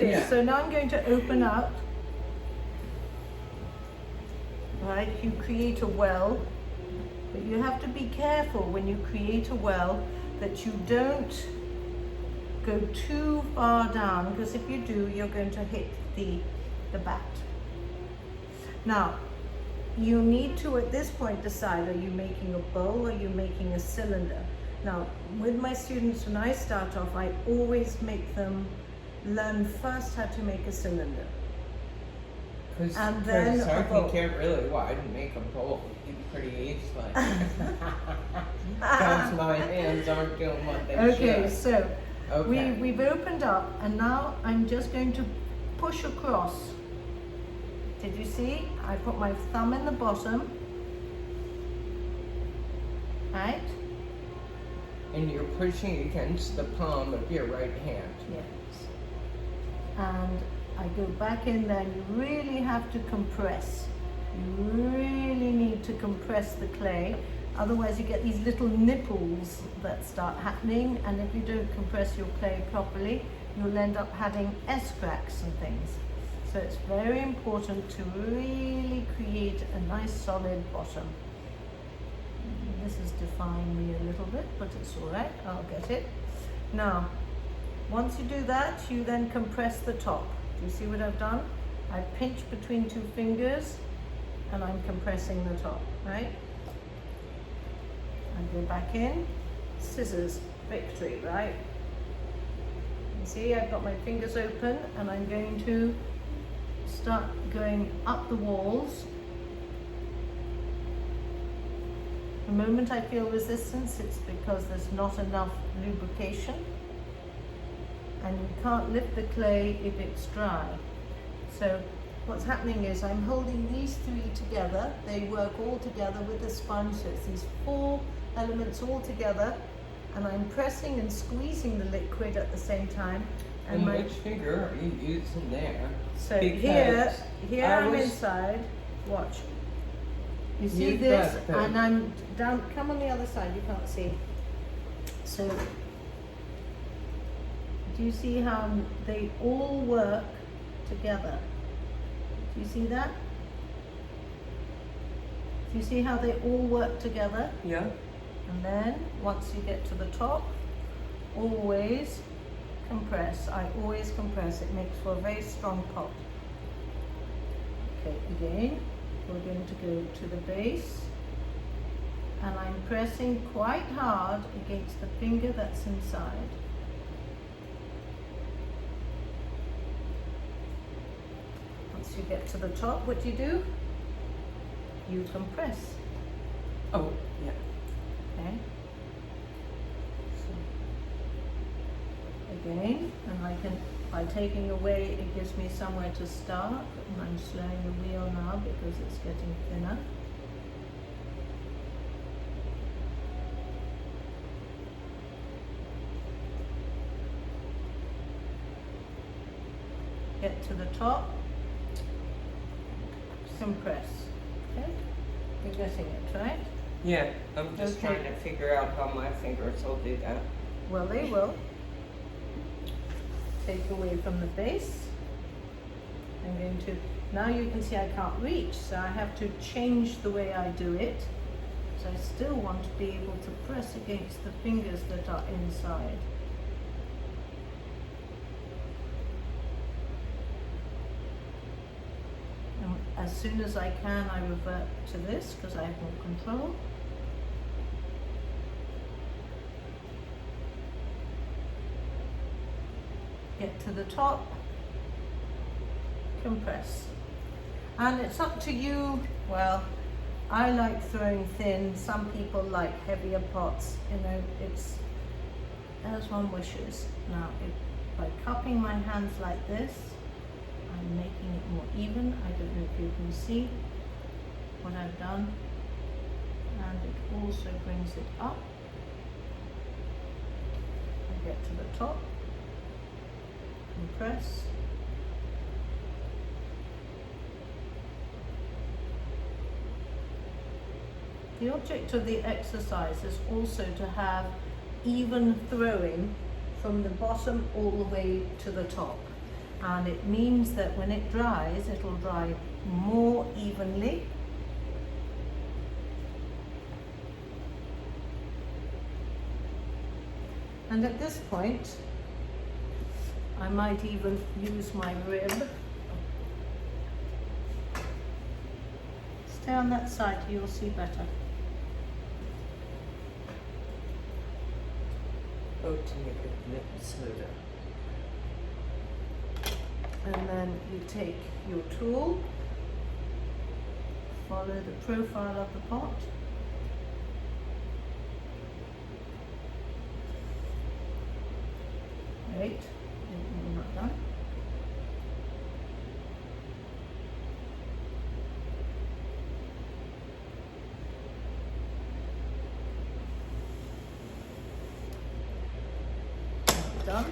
Yeah. So now I'm going to open up. Right, you create a well, but you have to be careful when you create a well that you don't go too far down, because if you do, you're going to hit the bat. Now, you need to at this point decide, are you making a bowl or are you making a cylinder? Now, with my students, when I start off, I always make them learn first how to make a cylinder. And then I think you really widen make a bowl pretty easily. Because my hands aren't doing what they should. Okay, so we've opened up, and now I'm just going to push across. Did you see? I put my thumb in the bottom, right? And you're pushing against the palm of your right hand. Yes. And I go back in there, and you really have to compress. You really need to compress the clay, otherwise you get these little nipples that start happening, and if you don't compress your clay properly, you'll end up having S-cracks and things. So it's very important to really create a nice solid bottom. This is defying me a little bit, but it's all right, I'll get it. Now, once you do that, you then compress the top. Do you see what I've done? I pinch between two fingers and I'm compressing the top, right? I go back in, scissors, victory, right? You see, I've got my fingers open and I'm going to start going up the walls. The moment I feel resistance, it's because there's not enough lubrication. And you can't lift the clay if it's dry. So what's happening is I'm holding these three together. They work all together with the sponge. So it's these four elements all together, and I'm pressing and squeezing the liquid at the same time. And which finger are you using there? So here I'm inside. Watch. You see this, and I'm down. Come on the other side. You can't see. So. Do you see how they all work together? Do you see that? Do you see how they all work together? Yeah. And then, once you get to the top, always compress. I always compress. It makes for a very strong pot. Okay, again, we're going to go to the base. And I'm pressing quite hard against the finger that's inside. Once you get to the top, what do? You compress. Oh, yeah. Okay. So, again, and I can, by taking away, it gives me somewhere to start, and I'm slowing the wheel now because it's getting thinner. Get to the top. Compress. Okay? You're getting it, right? Yeah, I'm just trying to figure out how my fingers will do that. Well, they will. Take away from the base. I'm going to, now you can see I can't reach, so I have to change the way I do it. So I still want to be able to press against the fingers that are inside. As soon as I can, I revert to this because I have more control. Get to the top, compress. And it's up to you. Well, I like throwing thin. Some people like heavier pots. You know, it's as one wishes. Now, by cupping my hands like this, I'm making it more even. I don't know if you can see what I've done. And it also brings it up. I get to the top, compress. The object of the exercise is also to have even throwing from the bottom all the way to the top. and it means that when it dries, it'll dry more evenly. And at this point, I might even use my rib. Stay on that side, you'll see better. Oh, to make it a bit smoother. And then you take your tool, follow the profile of the pot. Wait, you're not done. Done.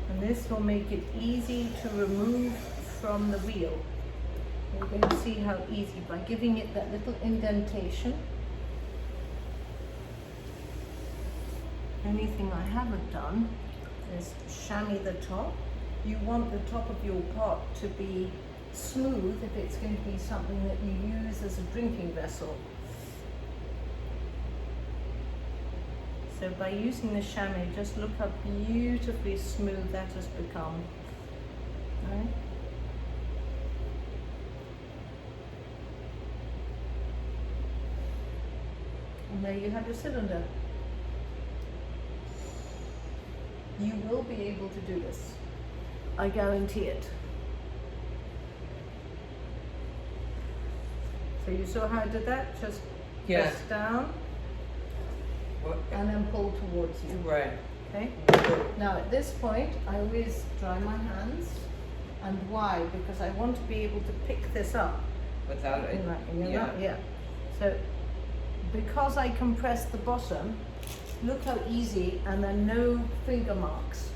And this will make it easy to remove from the wheel. You're going to see how easy by giving it that little indentation. Anything I haven't done is chamois the top. You want the top of your pot to be smooth if it's going to be something that you use as a drinking vessel. So by using the chamois, just look how beautifully smooth that has become. Right? And there you have your cylinder. You will be able to do this. I guarantee it. So you saw how I did that? Just press down and then pull towards you. Right. Okay? Now at this point, I always dry my hands. And why? Because I want to be able to pick this up. Without it? Yeah. So because I compress the bottom, look how easy, and there are no finger marks.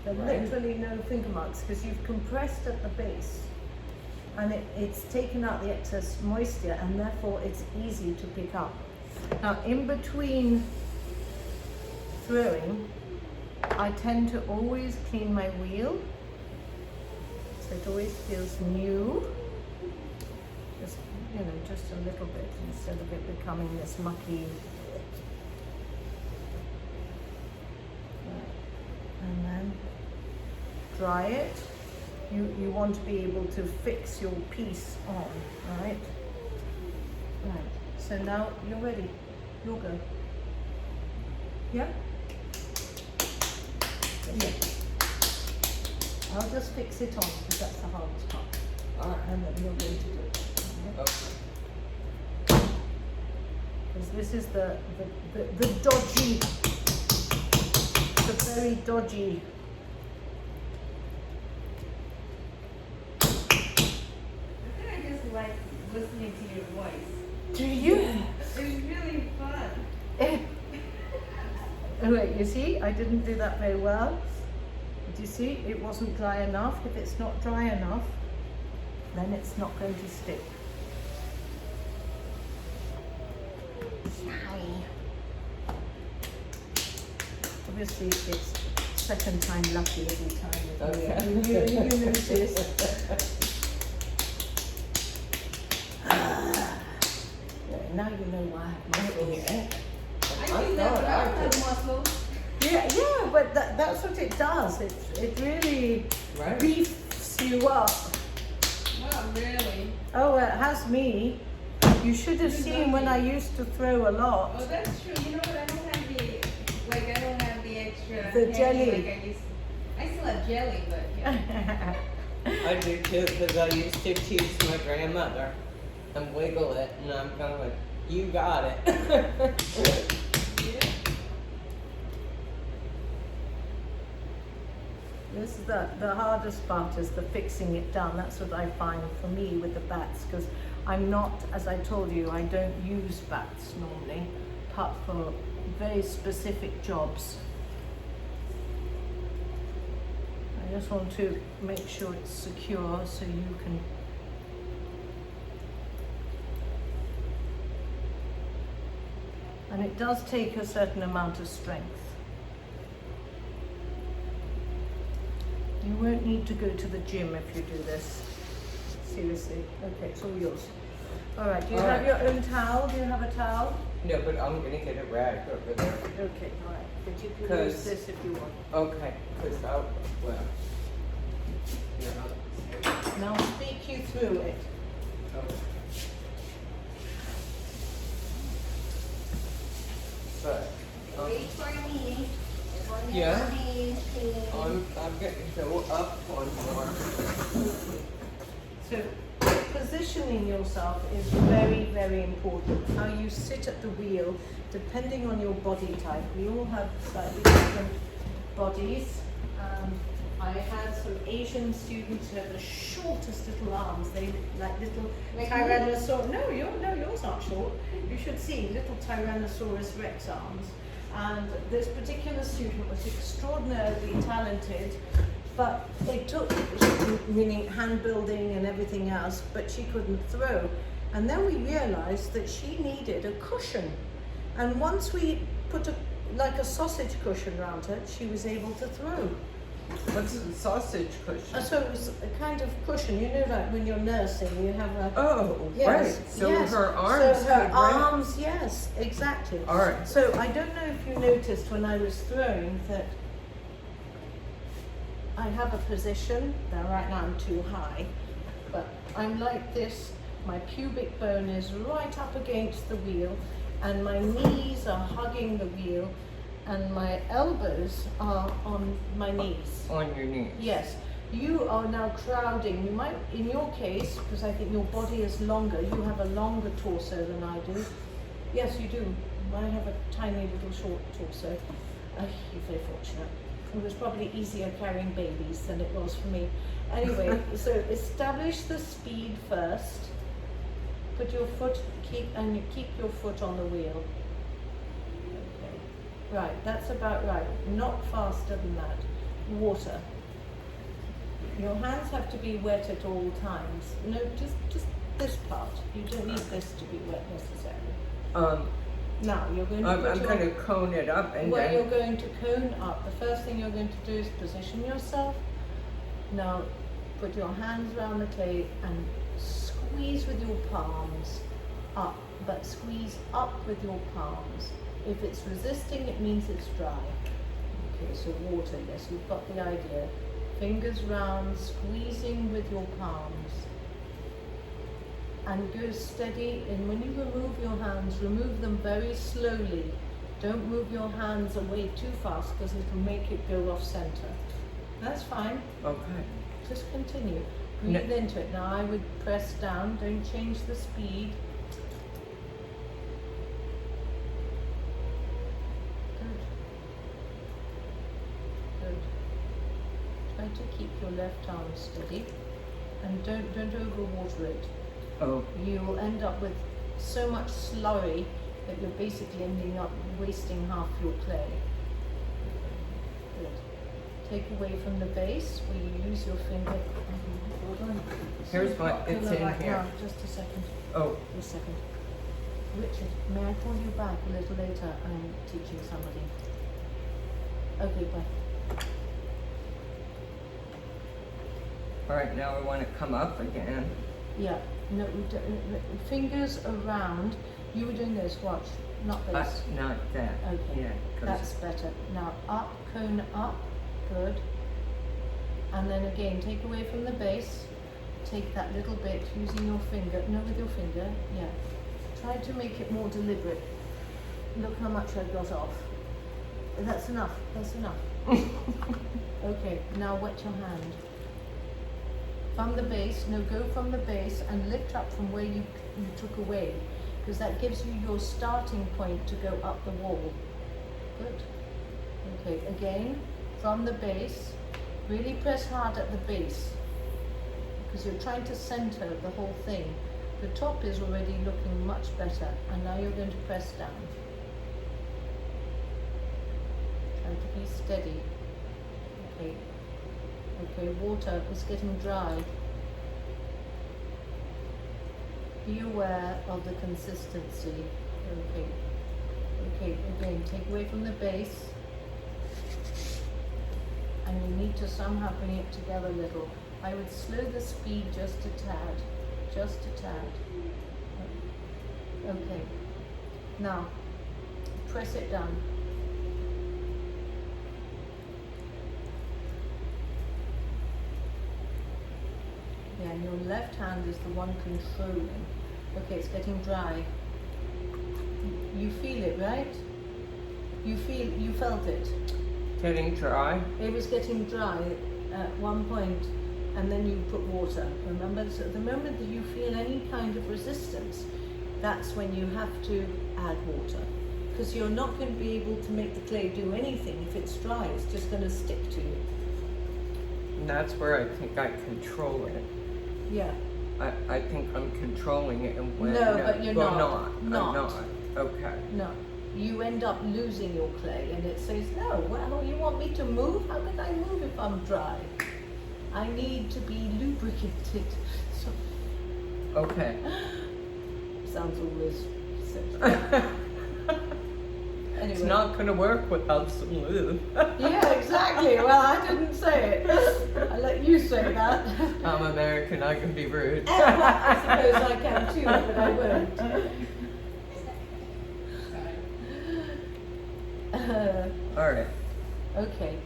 There are literally no finger marks because you've compressed at the base and it's taken out the excess moisture, and therefore it's easy to pick up. Now in between throwing, I tend to always clean my wheel so it always feels new. Just, just a little bit instead of it becoming this mucky. And then dry it. You want to be able to fix your piece on, right? Right. So now you're ready. You'll go. Yeah? Yeah. I'll just fix it on because that's the hardest part. Alright. And then you're going to do it. Okay. Because this is the dodgy, the very dodgy. I just like listening to your voice. Do you? It's really fun. Oh wait, you see, I didn't do that very well. Did you see? It wasn't dry enough. If it's not dry enough, then it's not going to stick. Obviously, it's second time lucky every time. Okay. You notice. Now you know why I have muscles. I think that I have muscles. Yeah, but that's what it does. It really beefs you up. Well, really. Oh, it has me. You should have seen when I used to throw a lot. Oh, that's true. You know what? I don't have the extra. The jelly. Like I still have jelly, but yeah. I do too, because I used to tease my grandmother and wiggle it, and I'm kind of like, you got it. Yeah. This is the hardest part is the fixing it down. That's what I find for me with the bats, because I'm not, as I told you, I don't use bats normally, apart for very specific jobs. I just want to make sure it's secure so you can. And it does take a certain amount of strength. You won't need to go to the gym if you do this. Seriously. Okay, it's all yours. All right, do you have your own towel? Do you have a towel? No, but I'm gonna get a rag over there. Okay, all right. But you can use this if you want. Okay, because I'll, well, yeah. And I'll speak you through it. Okay. But, Wait for me. yeah, I'm getting to go up one more. So positioning yourself is very, very important. How you sit at the wheel, depending on your body type. We all have slightly different bodies. I had some Asian students who had the shortest little arms. They like little Tyrannosaurus. No, yours aren't short. You should see little Tyrannosaurus Rex arms. And this particular student was extraordinarily talented, but they took, meaning hand building and everything else, but she couldn't throw. And then we realized that she needed a cushion. And once we put like a sausage cushion around her, she was able to throw. What's a sausage cushion? So it was a kind of cushion, you know, like when you're nursing, you have a. Oh, Yes, right. So yes. her arms. So her could arms, yes, exactly. All right. So I don't know if you noticed when I was throwing that I have a position. Now right now I'm too high, but I'm like this. My pubic bone is right up against the wheel, and my knees are hugging the wheel, and my elbows are on my knees. On your knees. Yes, you are now crowding. You might, in your case, because I think your body is longer, you have a longer torso than I do. Yes, you do. I have a tiny little short torso. You're very fortunate. It was probably easier carrying babies than it was for me. Anyway, so establish the speed first. Put your foot, keep your foot on the wheel. Right, that's about right. Not faster than that. Water. Your hands have to be wet at all times. No, just this part. You don't need this to be wet necessarily. Now you're going to I'm going to cone it up and well, then. you're going to cone up. The first thing you're going to do is position yourself. Now put your hands around the clay and squeeze with your palms up, but squeeze up with your palms. If it's resisting, it means it's dry. Okay, so water, yes, you've got the idea. Fingers round, squeezing with your palms. And go steady, and when you remove your hands, remove them very slowly. Don't move your hands away too fast because it'll make it go off center. That's fine. Okay. Just continue. Breathe into it. Now I would press down, don't change the speed. Try to keep your left arm steady and don't overwater it. Oh. You'll end up with so much slurry that you're basically ending up wasting half your clay. Good. Take away from the base where you use your finger. Hold on. Here's my, it's in right here. now. Just a second. Oh. Just a second. Richard, may I call you back a little later? I'm teaching somebody. Okay, bye. All right, now I want to come up again. Yeah, no, fingers around. You were doing this, watch, not this. Not that. Okay, Yeah, that's better. Now up, cone up, good. And then again, take away from the base. Take that little bit using your finger, no, with your finger, yeah. Try to make it more deliberate. Look how much I got off. That's enough, that's enough. Okay, now wet your hand. From the base, no, go from the base and lift up from where you took away, because that gives you your starting point to go up the wall. Good. Okay, again, from the base, really press hard at the base, because you're trying to center the whole thing. The top is already looking much better, and now you're going to press down. Try to be steady. Okay. Okay, water is getting dry. Be aware of the consistency. Okay. Okay, again, take away from the base. And you need to somehow bring it together a little. I would slow the speed just a tad. Just a tad. Okay. Now, press it down. Yeah, and your left hand is the one controlling. Okay, it's getting dry. You feel it, right? You felt it. Getting dry? It was getting dry at one point, and then you put water. Remember? So the moment that you feel any kind of resistance, that's when you have to add water. Because you're not going to be able to make the clay do anything if it's dry. It's just going to stick to you. And that's where I think I control it. Yeah. I think I'm controlling it, and when No, but you're well, not. I'm not. Okay. No. You end up losing your clay, and it says, no, well, you want me to move? How can I move if I'm dry? I need to be lubricated. So, Okay. sounds always simple. Anyway. It's not going to work without some lube. Yeah, exactly. Well, I didn't say it. I let you say that. I'm American, I can be rude. I suppose I can too, but I won't. All right. Okay.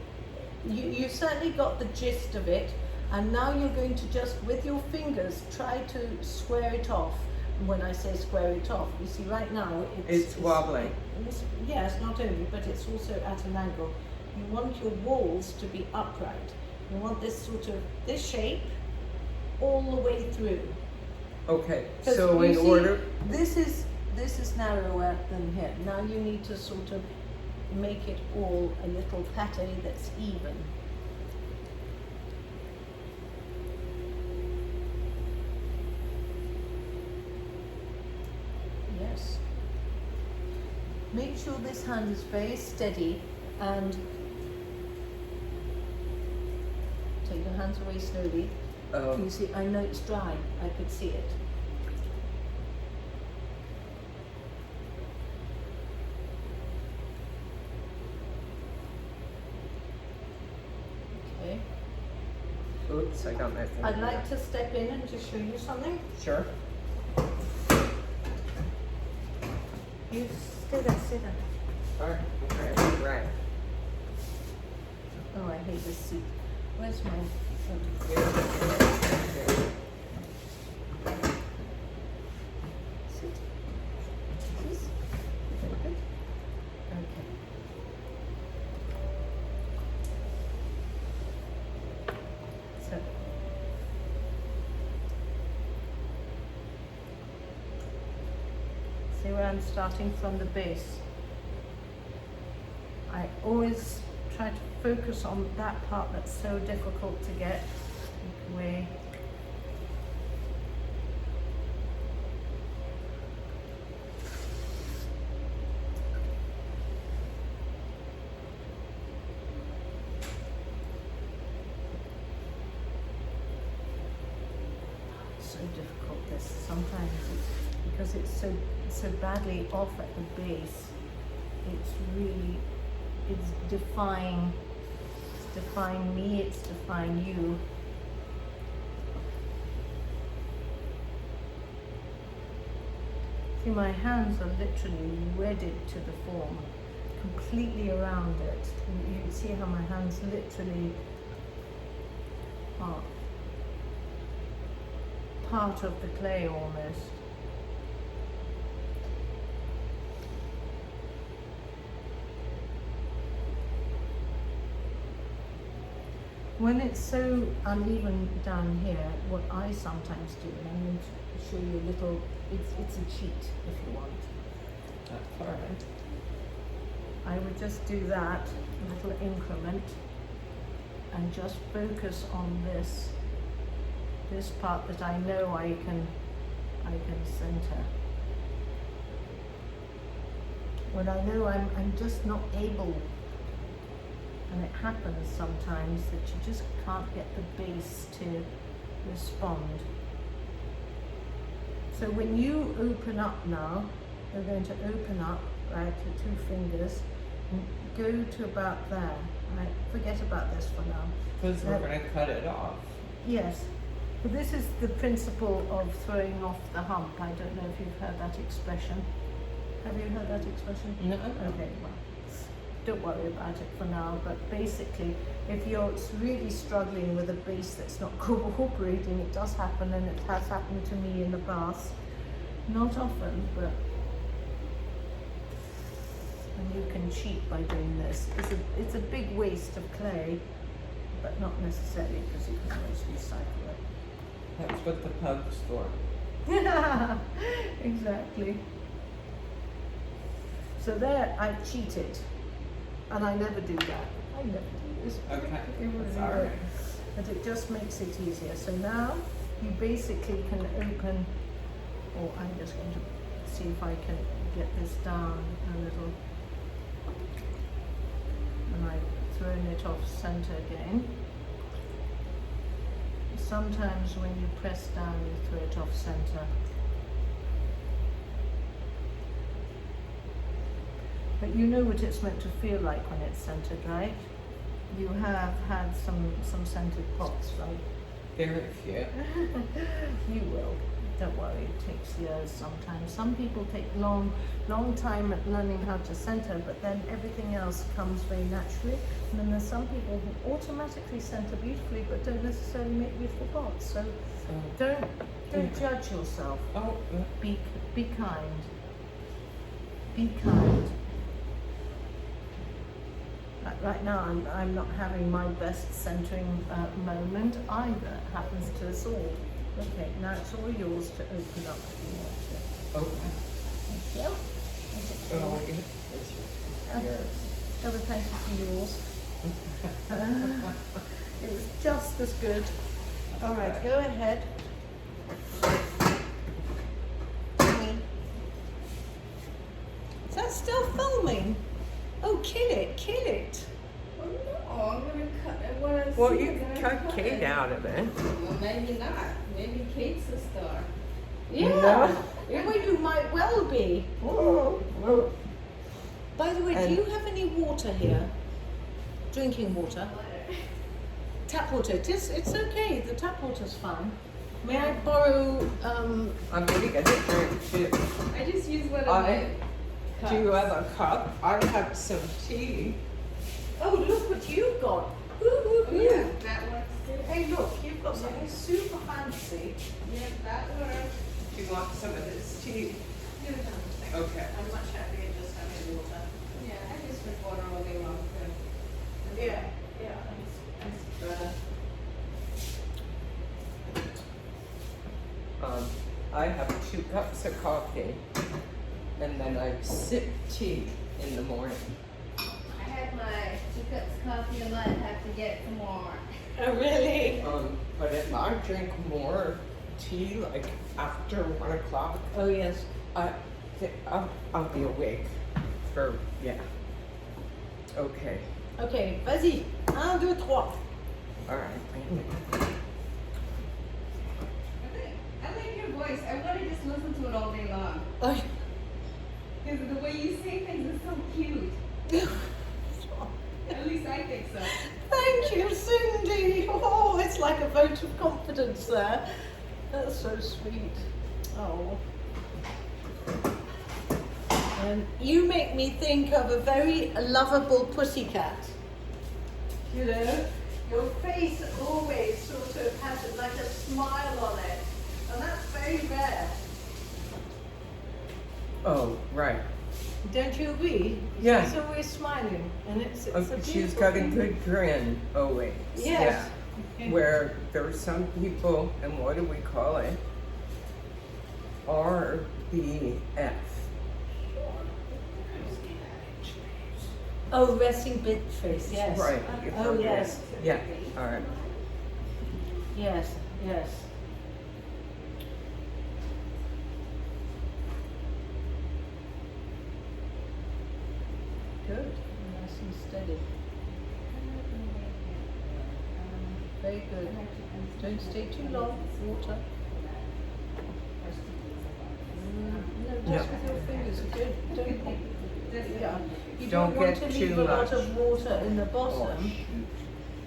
You certainly got the gist of it, and now you're going to just, with your fingers, try to square it off. And when I say square it off, you see right now It's wobbling. Yes, not only, but it's also at an angle. You want your walls to be upright. You want this this shape all the way through. Okay. 'Cause So you in see, order. this is narrower than here. Now you need to sort of make it all a little pate that's even. Yes. Make sure this hand is very steady and take your hands away slowly. You see, I know it's dry. I could see it. Okay. Oops, I got my finger. I'd like to step in and just show you something. Sure. You stay there, stay there. All right. Right. Oh, I hate this seat. Where's my... Oh. Sit. This? Very good. Okay. So. See where I'm starting from the base. I always try to focus on that part that's so difficult to get away. So difficult this sometimes because it's so badly off at the base. It's defying me, it's defying you. See, my hands are literally wedded to the form, completely around it. You can see how my hands literally are part of the clay almost. When it's so uneven down here, what I sometimes do, and I'm going to show you a little, it's a cheat if you want. That's all right. I would just do that, a little increment, and just focus on this part that I know I can center. When I know I'm just not able, And it happens sometimes that you just can't get the base to respond. So when you open up now, we're going to open up, right, your 2 fingers, and go to about there, right? Forget about this for now. Because we're going to cut it off. Yes. But this is the principle of throwing off the hump. I don't know if you've heard that expression. Have you heard that expression? No. Okay, well, don't worry about it for now, but basically, if you're really struggling with a base that's not cooperating, it does happen, and it has happened to me in the past. Not often, but and you can cheat by doing this. It's a big waste of clay, but not necessarily, because you can always recycle it. That's what the pub's for. Yeah, exactly. So there, I cheated. And I never do that. I never do this. Okay, It was that's all right. But it just makes it easier. So now you basically can open, or I'm just going to see if I can get this down a little. And I've thrown it off center again. Sometimes when you press down, you throw it off center. But you know what it's meant to feel like when it's centered, right? You have had some centered pots, right? Very few. You will. Don't worry, it takes years sometimes. Some people take long time at learning how to center, but then everything else comes very naturally. And then there's some people who automatically center beautifully, but don't necessarily make beautiful pots. So don't judge yourself. Oh, Be kind. Be kind. Right now, I'm not having my best centering moment either. It happens to us all. Okay, now it's all yours to open up if you want to. okay. Thank you. Oh, it's yours. Another thank you for yours. It was just as good. All right, go ahead. Is that still filming? Oh, kill it. Oh no, I'm gonna cut it. What I Well, see, you I'm can gonna cut Kate it. out of it. Well, maybe not. Maybe Kate's the star. Yeah, well, you might well be. Oh. By the way, do you have any water here? Drinking water? Tap water. It's okay. The tap water's fine. May I borrow? I'm gonna get a drink too. I just use one of my cups. Do you have a cup? I have some tea. Oh, look what you've got. Oh, yeah, that works too. Hey, look, you've got something super fancy. Yeah, that works. Do you want some of this tea? Okay. I'm much happier just having water. Yeah, I just drink water all day long too. Yeah, that's better. I have 2 cups of coffee, and then I sip tea in the morning. I had my 2 cups of coffee a month. Have to get some more. Oh, really? But if I drink more tea, like after 1 o'clock, Oh, yes. I'll be awake for, yeah. Okay. Okay, vas-y. 1, 2, 3. All right. I like your voice. I want to just listen to it all day long. Oh, Because the way you say things is so cute. At least I think so. thank you, Cindy. Oh, it's like a vote of confidence there. That's so sweet. Oh. And you make me think of a very lovable pussycat. You know, your face always sort of has like a smile on it, and that's very rare. Oh, right. Don't you agree? Yeah. She's always smiling, and it's a She's beautiful got a thing. good grin always. Yes. Yeah. Where there's some people, and what do we call it? RBF. Oh, resting bitch face, yes. Right. Oh, yes. Yeah. All right. Yes, yes. Good. Nice and steady. Very good. Don't stay too long. Water. No, just with your fingers. Don't yeah. You don't want get to leave too a lot much. of water in the Oh, bottom. shoot.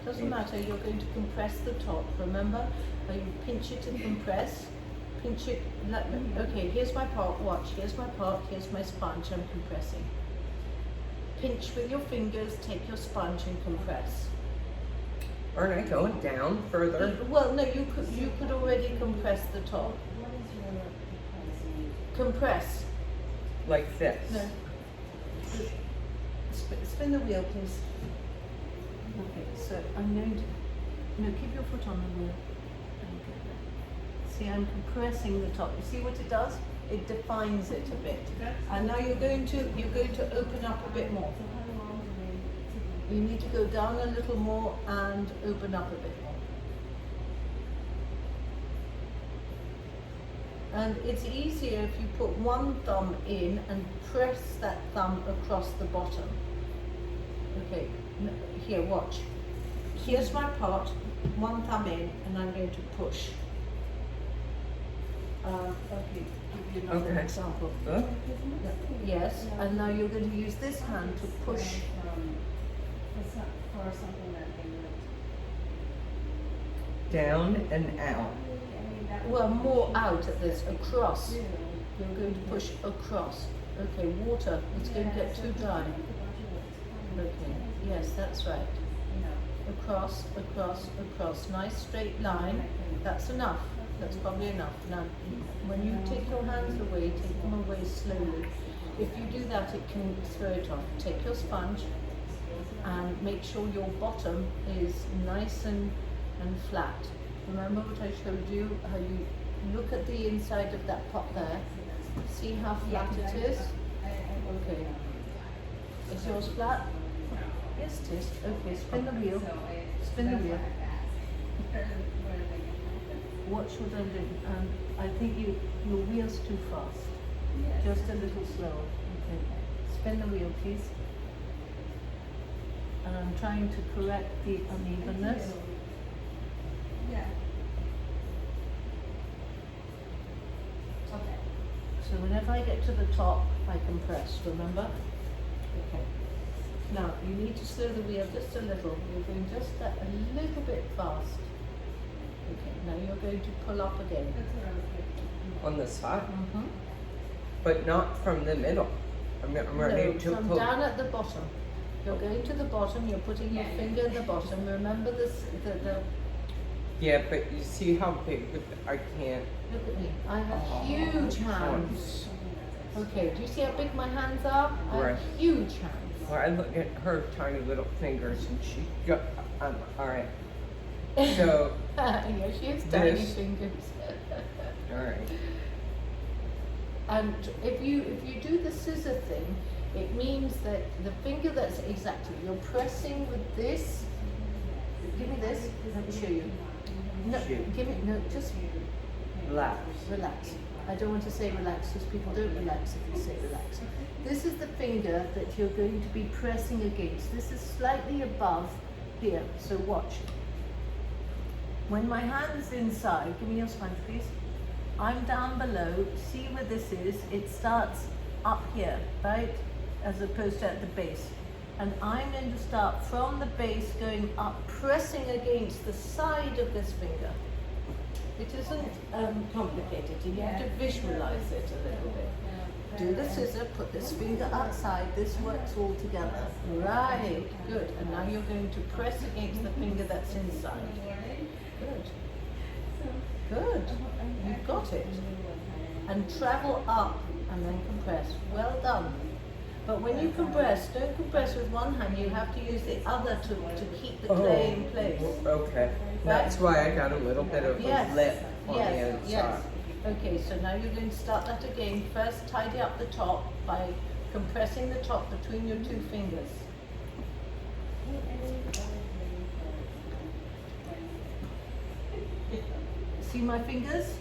Doesn't matter, you're going to compress the top, remember? You pinch it and compress. Pinch it, okay, here's my pot, watch, here's my pot, here's my sponge, I'm compressing. Pinch with your fingers, take your sponge and compress. Aren't I going down further? Well, no, you could already compress the top. Compress. Like this? No. Spin the wheel, please. Okay, so I'm going to, no, keep your foot on the wheel. See, I'm compressing the top. You see what it does? It defines it a bit. And now you're going to open up a bit more. You need to go down a little more and open up a bit more. And it's easier if you put one thumb in and press that thumb across the bottom. Okay, here, watch. Here's my pot, one thumb in, and I'm going to push. Okay, give you another example. Huh? Yes, and now you're going to use this hand to push. Down and out. Well, more out at this, across. You're going to push across. Okay, water, it's going to get too dry. Okay, yes, that's right. Across, across, across. Nice straight line. That's enough. That's probably enough. Now, when you take your hands away, take them away slowly. If you do that, it can throw it off. Take your sponge and make sure your bottom is nice and flat. Remember what I showed you, how you look at the inside of that pot there, see how flat it is? Okay. Is yours flat? Yes, it is. Okay, spin the wheel. Spin the wheel. Watch what I'm doing. I think your wheel's too fast. Just a little slower. Okay. Spin the wheel, please. And I'm trying to correct the unevenness. Yeah. Okay. So whenever I get to the top, I compress, remember? Okay. Now, you need to slow the wheel just a little. You're going just a little bit fast. Okay, now you're going to pull up again. That's what I was thinking. On the side? Mm-hmm. But not from the middle. I'm ready No, to from pull. down at the bottom. You're going to the bottom, you're putting your finger at the bottom. Remember this, the Yeah, but you see how big I can't. look at me. I have huge hands. Okay, do you see how big my hands are? I have Right. huge hands. Well, I look at her tiny little fingers and she got. All right. So, Yeah, she has tiny This- fingers. all right. And if you do the scissor thing, it means that the finger that's exactly, you're pressing with this. Give me this. Let me show you. No, Shoot. give me no. Just Relax. relax. I don't want to say relax because people don't relax if you say relax. This is the finger that you're going to be pressing against. This is slightly above here. So watch. When my hand's inside, give me your sponge, please. I'm down below. See where this is? It starts up here, right? As opposed to at the base. And I'm going to start from the base going up, pressing against the side of this finger. It isn't complicated. You have to visualize it a little bit. Do the scissor, put this finger outside. This works all together. Right, good. And now you're going to press against the finger that's inside. Good. Good. You've got it. And travel up and then compress. Well done. But when you compress, don't compress with one hand. You have to use the other to keep the clay in place. Okay. That's why I got a little bit of a lip on the inside. Yes. Okay, so now you're going to start that again. First, tidy up the top by compressing the top between your two fingers. See my fingers?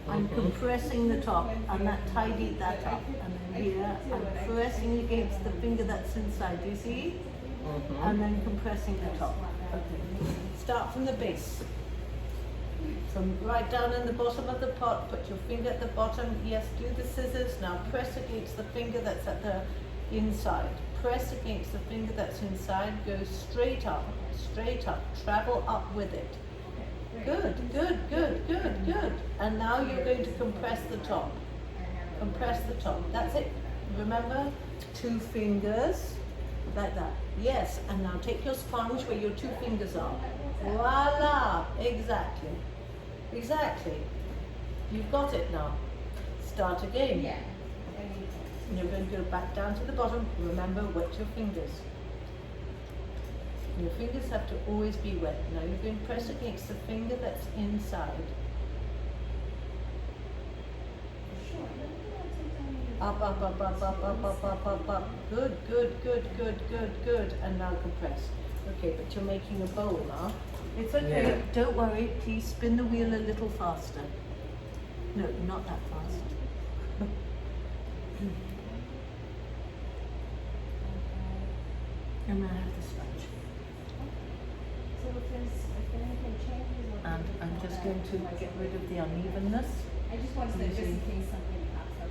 I'm compressing the top and that tidied that up. And then here, I'm pressing against the finger that's inside. Do you see? And then compressing the top. Okay. start from the base. From right down in the bottom of the pot, put your finger at the bottom. Yes, do the scissors. Now press against the finger that's at the inside. Press against the finger that's inside. Go straight up, travel up with it. Good, good, good, good, good. And now you're going to compress the top. Compress the top. That's it. Remember, 2 fingers, like that. Yes, and now take your sponge where your 2 fingers are. Voila! Exactly. Exactly. You've got it now. Start again. Yeah. And you're going to go back down to the bottom. Remember, wet your fingers. Your fingers have to always be wet. Now you're going to press against the finger that's inside. Up, up, up, up, up, up, up, up, up, up. Good, good, good, good, good, good. And now compress. Okay, but you're making a bowl now. It's okay. Yeah. Don't worry. Please spin the wheel a little faster. No, not that fast. And I have the sponge. So if anything changes or And I'm just going to get rid of the unevenness. I just wanted to just in case something pops up.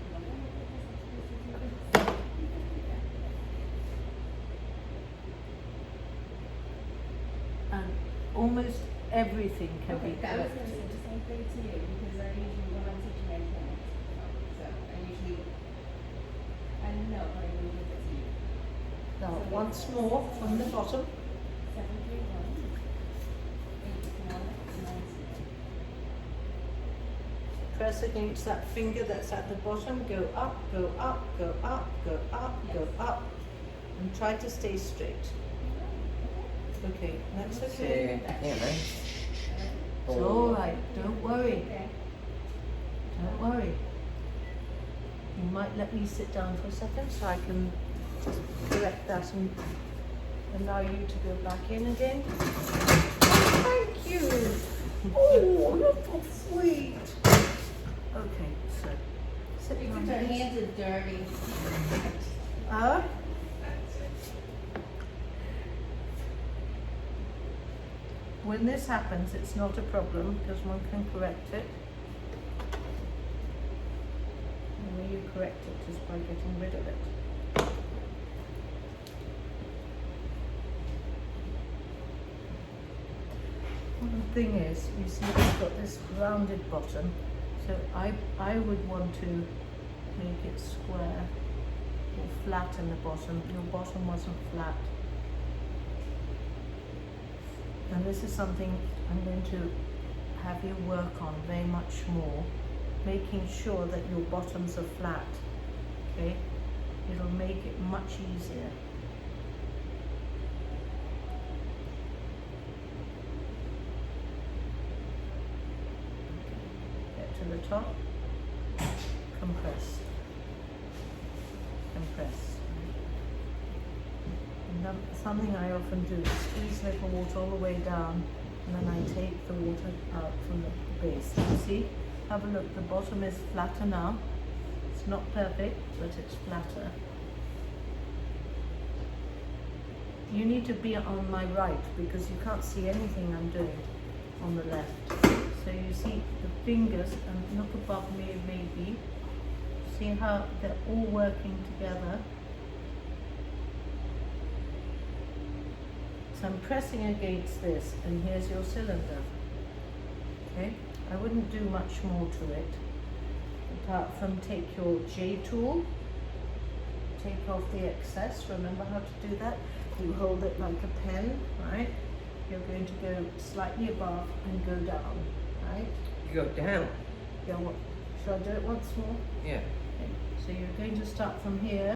And almost everything can Okay, be that was gonna corrected. say the same thing to you because I usually when I'm teaching my parents. So I don't know, but I will give it to you. Now, once more from the bottom. 731-819-0. Press against that finger that's at the bottom. Go up, go up, go up, go up, go up. And try to stay straight. Okay, that's okay. It's all right. Don't worry. Okay. Don't worry. You might let me sit down for a second so I can just correct that and allow you to go back in again. Thank you. Oh, look how sweet. Okay, so sit Because down. her hands are dirty. When this happens, it's not a problem because one can correct it. The way you correct it is by getting rid of it. Well, the thing is, you see we've got this rounded bottom, so I would want to make it square or flat in the bottom. Your bottom wasn't flat. And this is something I'm going to have you work on very much more, making sure that your bottoms are flat, okay? It'll make it much easier. Get to the top, compress, compress. Something I often do is squeeze little water all the way down and then I take the water out from the base. You see? Have a look, the bottom is flatter now. It's not perfect, but it's flatter. You need to be on my right because you can't see anything I'm doing on the left. So you see the fingers, and look above me maybe. See how they're all working together. So I'm pressing against this, and here's your cylinder. Okay? I wouldn't do much more to it, apart from take your J tool, take off the excess. Remember how to do that? You hold it like a pen, right? You're going to go slightly above and go down, right? You go down. Go. Shall I do it once more? Yeah. Okay. So you're going to start from here.